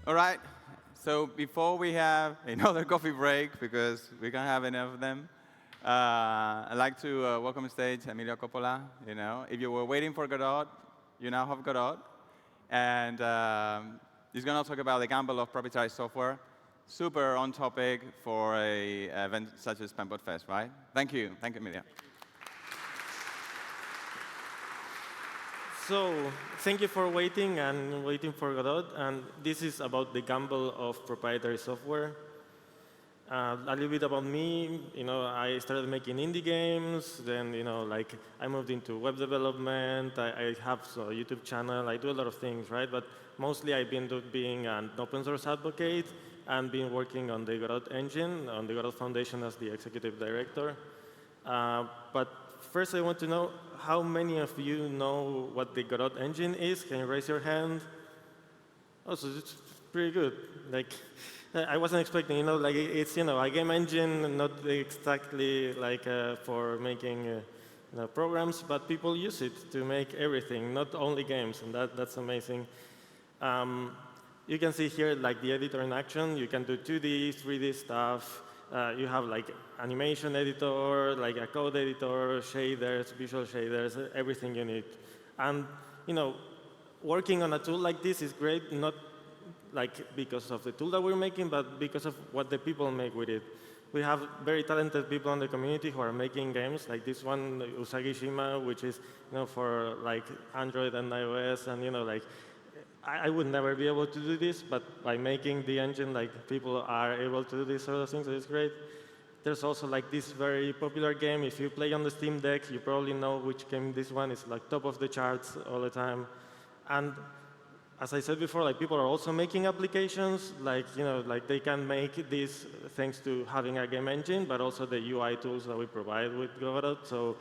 All right. So before we have another coffee break, because we can't have enough of them, I'd like to welcome on stage Emilio Coppola. If you were waiting for Godot, you now have Godot. And he's going to talk about the gamble of proprietary software. Super on topic for a event such as Penpot Fest, right? Thank you. Thank you, Emilio. So, thank you for waiting for Godot. And this is about the gamble of proprietary software. A little bit about me. I started making indie games. Then, I moved into web development. I have a YouTube channel. I do a lot of things, right? But mostly, I've been being an open source advocate and been working on the Godot engine, on the Godot Foundation as the executive director. But first, I want to know how many of you know what the Godot engine is. Can you raise your hand? Oh, so it's pretty good. I wasn't expecting, it's a game engine, not exactly for making programs, but people use it to make everything, not only games, and that's amazing. You can see here the editor in action. You can do 2D, 3D stuff. You have animation editor, a code editor, shaders, visual shaders, everything you need. And working on a tool like this is great, not because of the tool that we're making, but because of what the people make with it. We have very talented people in the community who are making games, like this one, Usagi Shima, which is for Android and iOS, and I would never be able to do this, but by making the engine, people are able to do these sort of things, so it's great. There's also this very popular game. If you play on the Steam Deck, you probably know which game this one is, top of the charts all the time. And as I said before, people are also making applications, they can make these thanks to having a game engine, but also the UI tools that we provide with Godot. So,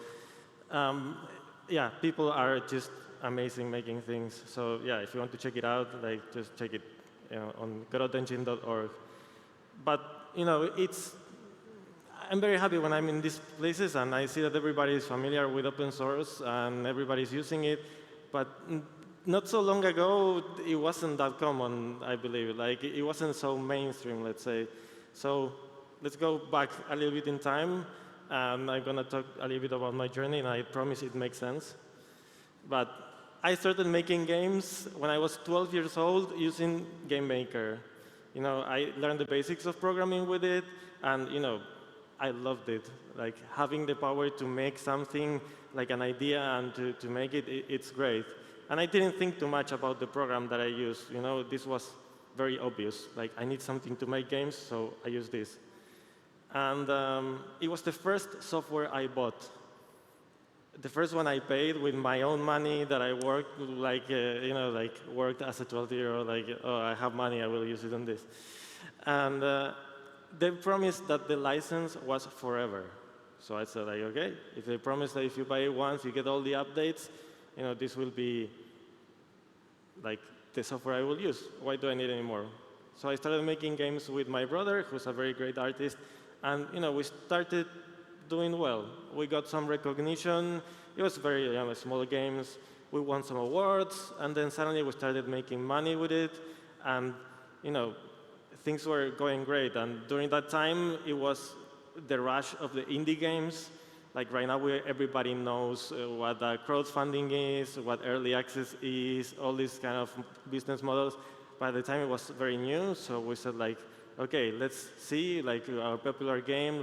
yeah, people are just amazing making things. So, yeah, if you want to check it out, just check it on godotengine.org. But, I'm very happy when I'm in these places and I see that everybody is familiar with open source and everybody's using it. But not so long ago, it wasn't that common, I believe. It wasn't so mainstream, let's say. So let's go back a little bit in time. I'm going to talk a little bit about my journey, and I promise it makes sense. But I started making games when I was 12 years old using Game Maker. I learned the basics of programming with it, and I loved it. Having the power to make something like an idea and to make it, it's great. And I didn't think too much about the program that I used. This was very obvious. I need something to make games, so I use this. And it was the first software I bought. The first one I paid with my own money that I worked, worked as a 12-year-old, oh, I have money, I will use it on this. And they promised that the license was forever. So I said, OK, if they promise that if you buy it once, you get all the updates, this will be the software I will use. Why do I need any more? So I started making games with my brother, who's a very great artist. And we started doing well. We got some recognition. It was very small games. We won some awards. And then suddenly we started making money with it. And things were going great. And during that time, it was the rush of the indie games. Right now, everybody knows what crowdfunding is, what early access is, all these kind of business models. By the time it was very new, so we said, OK, let's see, our popular game,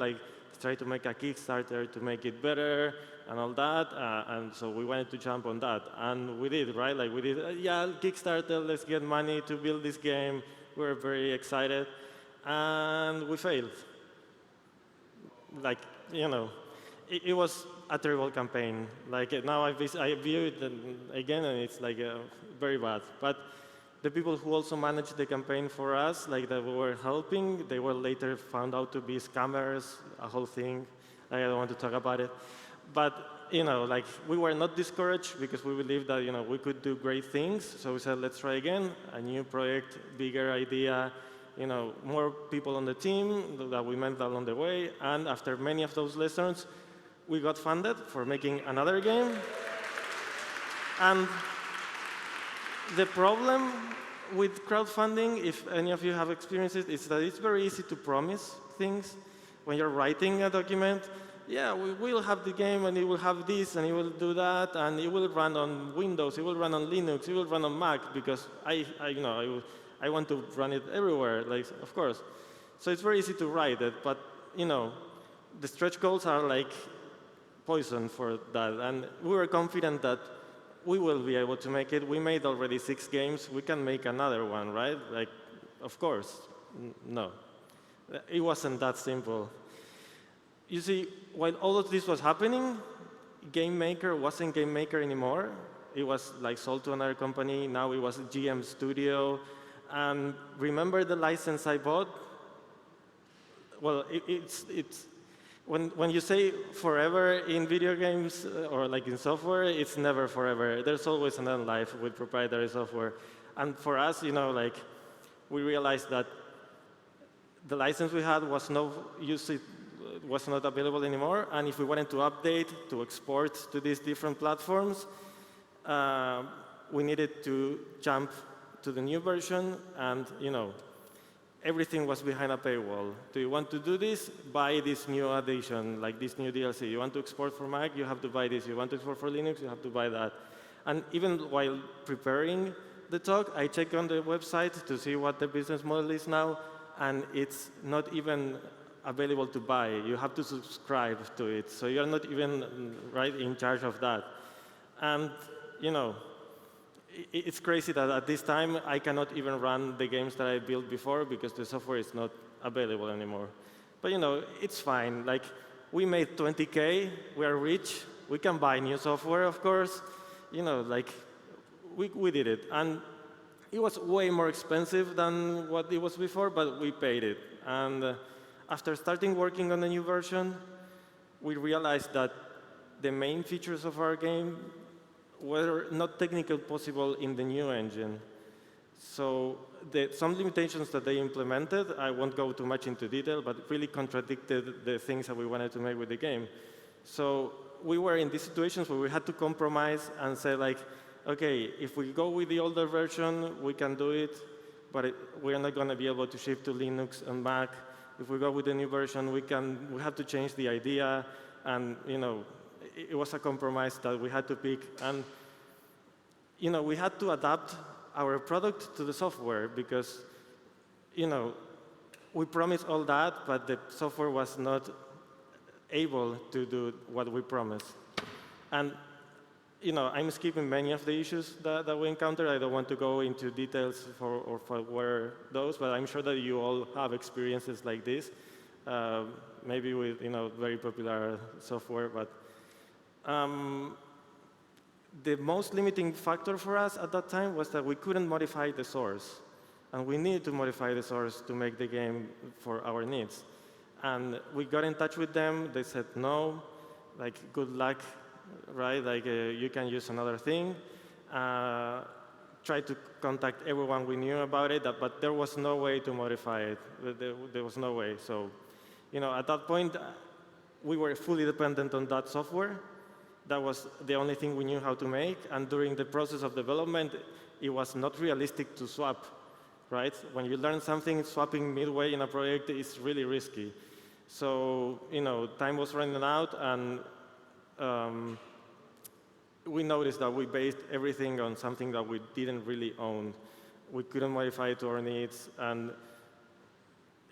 try to make a Kickstarter to make it better and all that. And so we wanted to jump on that. And we did, right? We did, yeah, Kickstarter, let's get money to build this game. We were very excited. And we failed. It was a terrible campaign. Now I view it again, and it's very bad. But the people who also managed the campaign for us, that we were helping, they were later found out to be scammers, a whole thing. I don't want to talk about it. But we were not discouraged because we believed that we could do great things. So we said, let's try again, a new project, bigger idea, more people on the team that we met along the way. And after many of those lessons, we got funded for making another game. And the problem with crowdfunding, if any of you have experienced it, is that it's very easy to promise things when you're writing a document. Yeah, we will have the game, and it will have this, and it will do that, and it will run on Windows, it will run on Linux, it will run on Mac, because I want to run it everywhere, like, of course. So it's very easy to write it, but the stretch goals are like poison for that, and we were confident that we will be able to make it. We made already 6 games. We can make another one, right? Like, of course, no. It wasn't that simple. You see, while all of this was happening, Game Maker wasn't Game Maker anymore. It was like sold to another company. Now it was GM Studio. And remember the license I bought? Well, when you say forever in video games or like in software, it's never forever. There's always another life with proprietary software. And for us, we realized that the license we had was not available anymore, and if we wanted to update, to export to these different platforms, we needed to jump to the new version, and everything was behind a paywall. Do you want to do this? Buy this new addition, like this new DLC. You want to export for Mac? You have to buy this. You want to export for Linux? You have to buy that. And even while preparing the talk, I checked on the website to see what the business model is now, and it's not even available to buy. You have to subscribe to it. So you're not even in charge of that. And it's crazy that at this time I cannot even run the games that I built before because the software is not available anymore. But it's fine. Like, we made 20K. We are rich. We can buy new software, of course. We did it. And it was way more expensive than what it was before, but we paid it. And after starting working on the new version, we realized that the main features of our game were not technically possible in the new engine. So some limitations that they implemented, I won't go too much into detail, but really contradicted the things that we wanted to make with the game. So we were in these situations where we had to compromise and say, like, OK, if we go with the older version, we can do it, but we're not going to be able to ship to Linux and Mac. If we go with the new version, we have to change the idea, and it was a compromise that we had to pick. And we had to adapt our product to the software because we promised all that, but the software was not able to do what we promised. And I'm skipping many of the issues that we encountered. I don't want to go into details for where those, but I'm sure that you all have experiences like this, maybe with very popular software. But the most limiting factor for us at that time was that we couldn't modify the source, and we needed to modify the source to make the game for our needs. And we got in touch with them. They said no, like, good luck. Right, like you can use another thing. Try to contact everyone we knew about it, but there was no way to modify it. There was no way. So, at that point, we were fully dependent on that software. That was the only thing we knew how to make. And during the process of development, it was not realistic to swap. Right? When you learn something, swapping midway in a project is really risky. So, time was running out, and we noticed that we based everything on something that we didn't really own. We couldn't modify it to our needs, and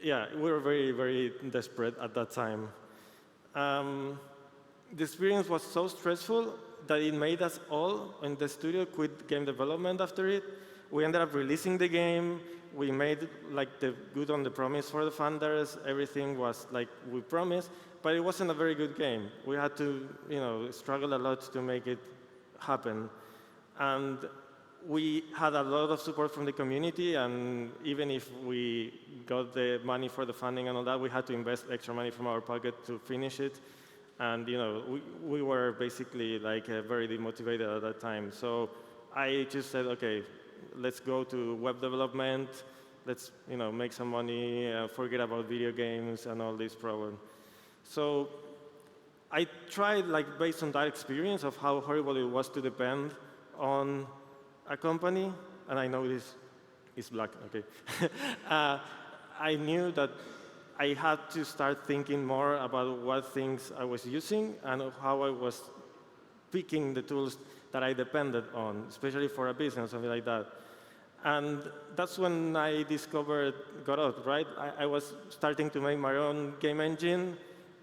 yeah, we were very, very desperate at that time. The experience was so stressful that it made us all in the studio quit game development after it. We ended up releasing the game. We made like the good on the promise for the funders. Everything was like we promised. But it wasn't a very good game. We had to, struggle a lot to make it happen. And we had a lot of support from the community, and even if we got the money for the funding and all that, we had to invest extra money from our pocket to finish it. And we were basically like very demotivated at that time. So I just said, OK, let's go to web development. Let's make some money, forget about video games and all these problems. So I tried, like, based on that experience of how horrible it was to depend on a company, and I know this It's black, okay. I knew that I had to start thinking more about what things I was using and how I was picking the tools that I depended on, especially for a business, something like that. And that's when I discovered Godot, right? I was starting to make my own game engine,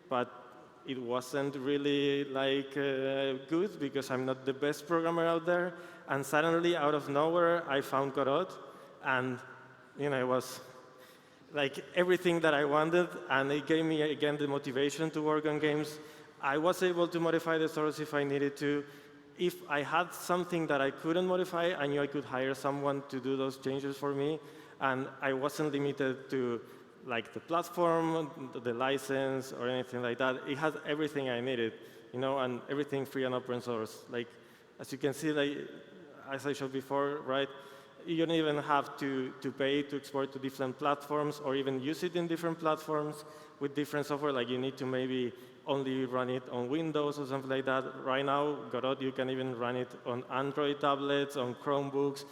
but it wasn't really good because I'm not the best programmer out there. And suddenly, out of nowhere, I found Godot, and it was like everything that I wanted, and it gave me again the motivation to work on games. I was able to modify the source if I needed to. If I had something that I couldn't modify, I knew I could hire someone to do those changes for me, and I wasn't limited to the platform, the license, or anything like that. It had everything I needed, and everything free and open source. As you can see, as I showed before, right? You don't even have to pay to export to different platforms or even use it in different platforms with different software. You need to maybe only run it on Windows or something like that. Right now, Godot, you can even run it on Android tablets, on Chromebooks,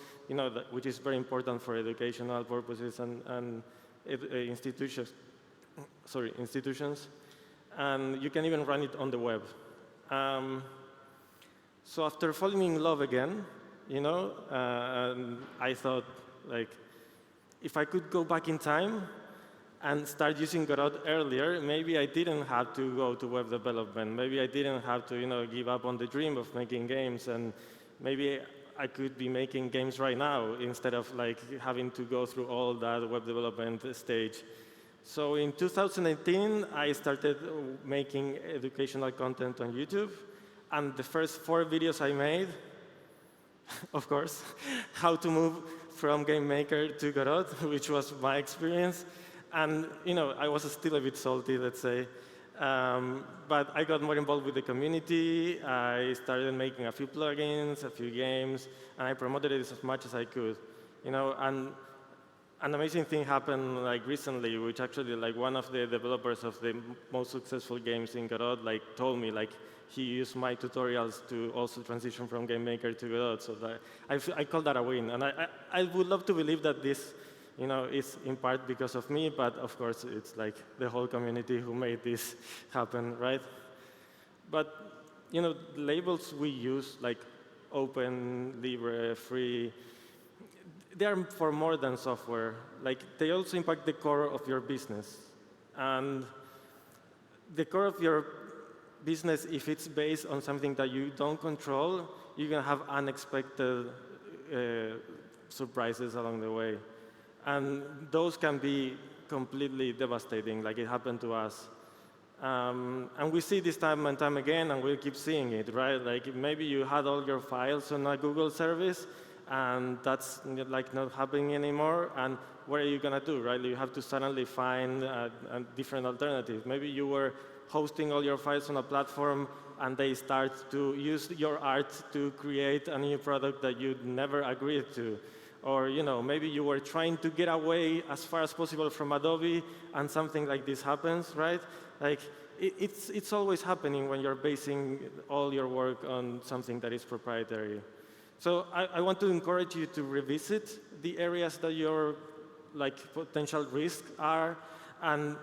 which is very important for educational purposes and institutions. And you can even run it on the web. So after falling in love again, I thought, if I could go back in time and start using Godot earlier, maybe I didn't have to go to web development. Maybe I didn't have to, give up on the dream of making games, and maybe I could be making games right now instead of having to go through all that web development stage. So in 2018, I started making educational content on YouTube, and the first 4 videos I made, of course, how to move from Game Maker to Godot, which was my experience. And I was still a bit salty, let's say. But I got more involved with the community. I started making a few plugins, a few games, and I promoted it as much as I could. And an amazing thing happened recently, which actually one of the developers of the most successful games in Godot told me he used my tutorials to also transition from Game Maker to Godot. So I call that a win. And I would love to believe that this is in part because of me, but of course it's the whole community who made this happen, right? But the labels we use, open, libre, free, they are for more than software. They also impact the core of your business. And the core of your business, if it's based on something that you don't control, you're going to have unexpected surprises along the way. And those can be completely devastating, like it happened to us. And we see this time and time again, and we'll keep seeing it, right? Maybe you had all your files on a Google service, and that's not happening anymore. And what are you going to do, right? You have to suddenly find a different alternative. Maybe you were hosting all your files on a platform, and they start to use your art to create a new product that you never agreed to. Or maybe you were trying to get away as far as possible from Adobe, and something like this happens, right? It's always happening when you're basing all your work on something that is proprietary. So I want to encourage you to revisit the areas that your potential risks are, and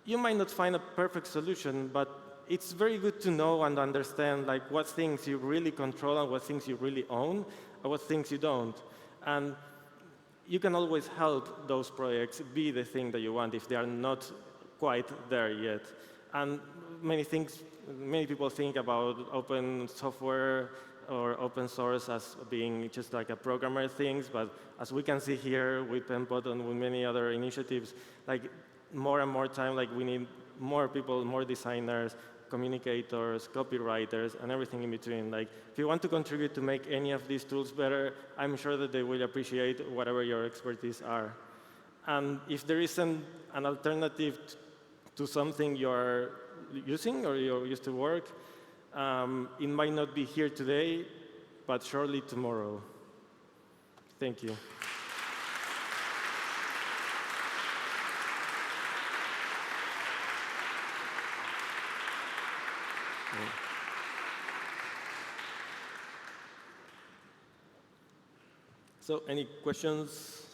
you might not find a perfect solution, but it's very good to know and understand what things you really control and what things you really own and what things you don't. And you can always help those projects be the thing that you want if they are not quite there yet. And many people think about open software or open source as being just a programmer things, but as we can see here with Penpot and with many other initiatives, more and more time, we need more people, more designers, communicators, copywriters, and everything in between. If you want to contribute to make any of these tools better, I'm sure that they will appreciate whatever your expertise are. And if there isn't an alternative to something you're using or you used to work, it might not be here today, but surely tomorrow. Thank you. So, any questions?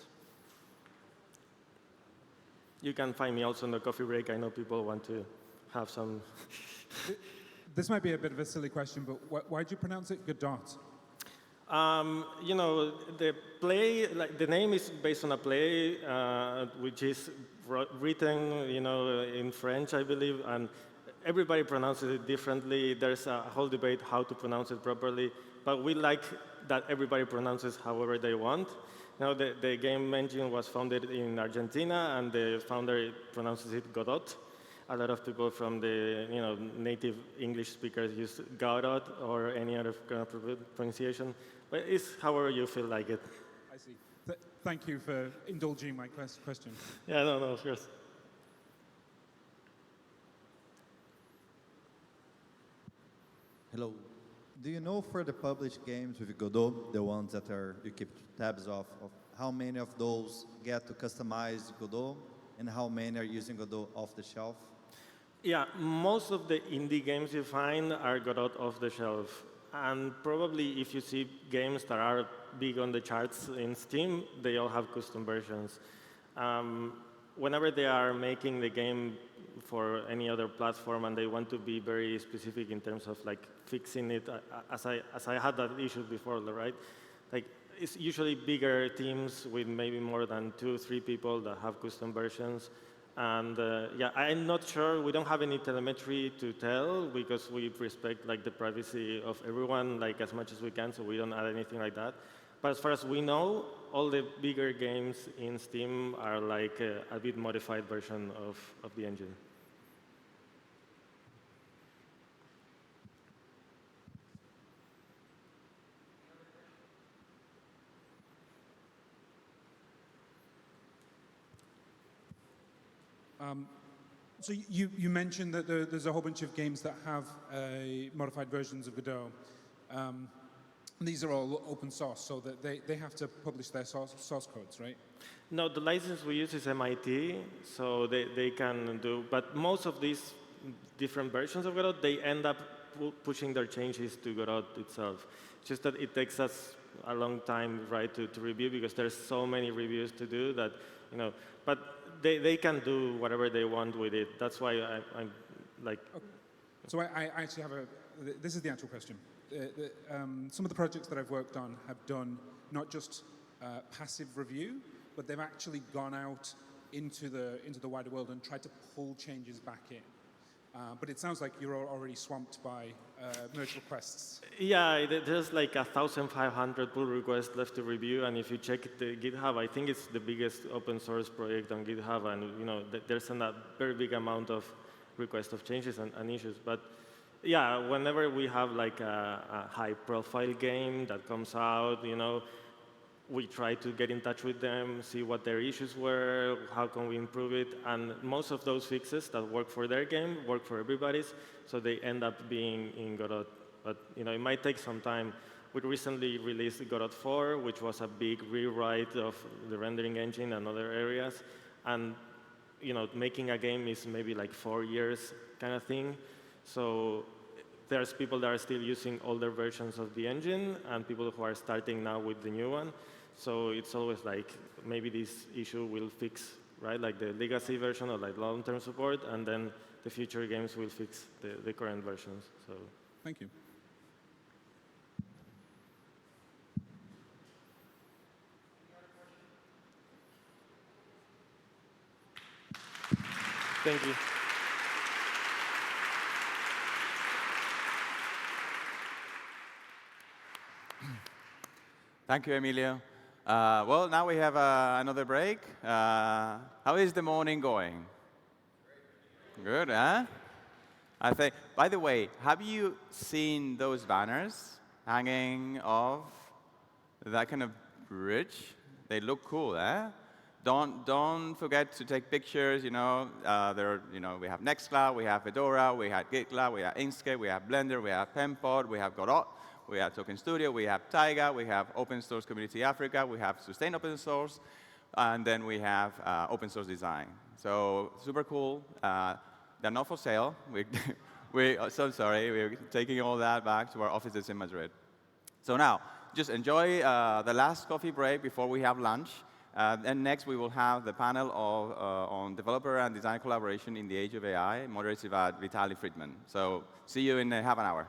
You can find me also on the coffee break. I know people want to have some. This might be a bit of a silly question, but why do you pronounce it Godot? You know, the play, like the name is based on a play which is written, you know, in French, I believe, and everybody pronounces it differently. There's a whole debate how to pronounce it properly, but we like that everybody pronounces however they want. Now, the game engine was founded in Argentina, and the founder pronounces it Godot. A lot of people from the native English speakers use Godot or any other kind of pronunciation, but it's however you feel like it. I see. Thank you for indulging my question. Yeah, no, of course. Hello. Do you know for the published games with Godot, the ones that you keep tabs of how many of those get to customize Godot and how many are using Godot off the shelf? Yeah, most of the indie games you find are Godot off the shelf. And probably if you see games that are big on the charts in Steam, they all have custom versions. Whenever they are making the game for any other platform and they want to be very specific in terms of like fixing it, as I had that issue before, right? Like it's usually bigger teams with maybe more than 2 or 3 people that have custom versions. And yeah, I'm not sure. We don't have any telemetry to tell because we respect like the privacy of everyone like as much as we can, so we don't add anything like that. But as far as we know, all the bigger games in Steam are like a bit modified version of the engine. So you mentioned that there's a whole bunch of games that have modified versions of Godot. These are all open source, so that they have to publish their source codes, right? No, the license we use is MIT, so they can do, but most of these different versions of Godot, they end up pushing their changes to Godot itself. It's just that it takes us a long time, right, to review because there's so many reviews to do that, but they can do whatever they want with it. That's why I'm like... Okay. So I actually have this is the actual question. Some of the projects that I've worked on have done not just passive review, but they've actually gone out into the wider world and tried to pull changes back in. But it sounds like you're already swamped by merge requests. Yeah, there's like 1,500 pull requests left to review, and if you check the GitHub, I think it's the biggest open source project on GitHub, and there's a very big amount of requests of changes and issues. But yeah, whenever we have like a high-profile game that comes out, we try to get in touch with them, see what their issues were, how can we improve it, and most of those fixes that work for their game work for everybody's, so they end up being in Godot. But it might take some time. We recently released Godot 4, which was a big rewrite of the rendering engine and other areas, and making a game is maybe like 4 years kind of thing. So there's people that are still using older versions of the engine and people who are starting now with the new one. So it's always like maybe this issue will fix, right? Like the legacy version or like long-term support, and then the future games will fix the current versions. So thank you. Thank you. Thank you, Emilio. Well, now we have another break. How is the morning going? Good, huh? I think. By the way, have you seen those banners hanging off that kind of bridge? They look cool, eh? Don't forget to take pictures. We have Nextcloud, we have Fedora, we have GitLab, we have Inkscape, we have Blender, we have Penpot, we have Godot. We have Token Studio, we have Taiga, we have Open Source Community Africa, we have Sustain Open Source, and then we have Open Source Design. So super cool. They're not for sale. So sorry, we're taking all that back to our offices in Madrid. So now, just enjoy the last coffee break before we have lunch. And next, we will have the panel on developer and design collaboration in the age of AI, moderated by Vitaly Friedman. So see you in half an hour.